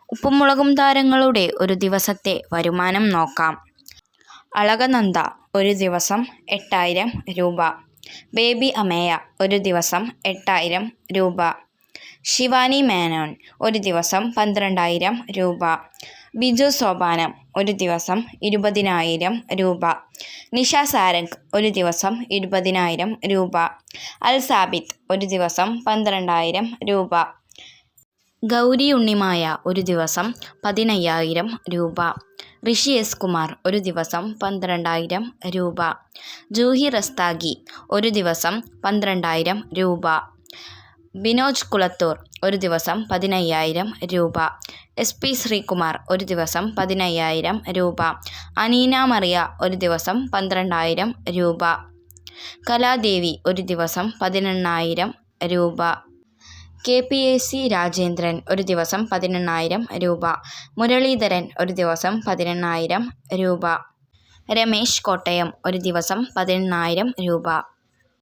ഉപ്പും മുളകും താരങ്ങളുടെ ഒരു ദിവസത്തെ വരുമാനം നോക്കാം. അളകനന്ദ ഒരു ദിവസം 8000 രൂപ. ബേബി അമേയ ഒരു ദിവസം 8000 രൂപ. ശിവാനി മേനോൻ ഒരു ദിവസം 12000 രൂപ. ബിജു സോപാനം ഒരു ദിവസം 20000 രൂപ. നിഷ സാരംഗ് ഒരു ദിവസം 20000 രൂപ. അൽ സാബിത്ത് ഒരു ദിവസം 12000 രൂപ. ഗൗരി ഉണ്ണിമായ ഒരു ദിവസം 15000 രൂപ. ഋഷി എസ് കുമാർ ഒരു ദിവസം 12000 രൂപ. ജൂഹി റസ്താഗി ഒരു ദിവസം 12000 രൂപ. ബിനോജ് കുളത്തൂർ ഒരു ദിവസം 15000 രൂപ. SP ശ്രീകുമാർ ഒരു ദിവസം 15000 രൂപ. അനീന മറിയ ഒരു ദിവസം 12000 രൂപ. കലാദേവി ഒരു ദിവസം 18000 രൂപ. KPAC രാജേന്ദ്രൻ ഒരു ദിവസം 18000 രൂപ. മുരളീധരൻ ഒരു ദിവസം 18000 രൂപ. രമേശ് കോട്ടയം ഒരു ദിവസം 18000 രൂപ.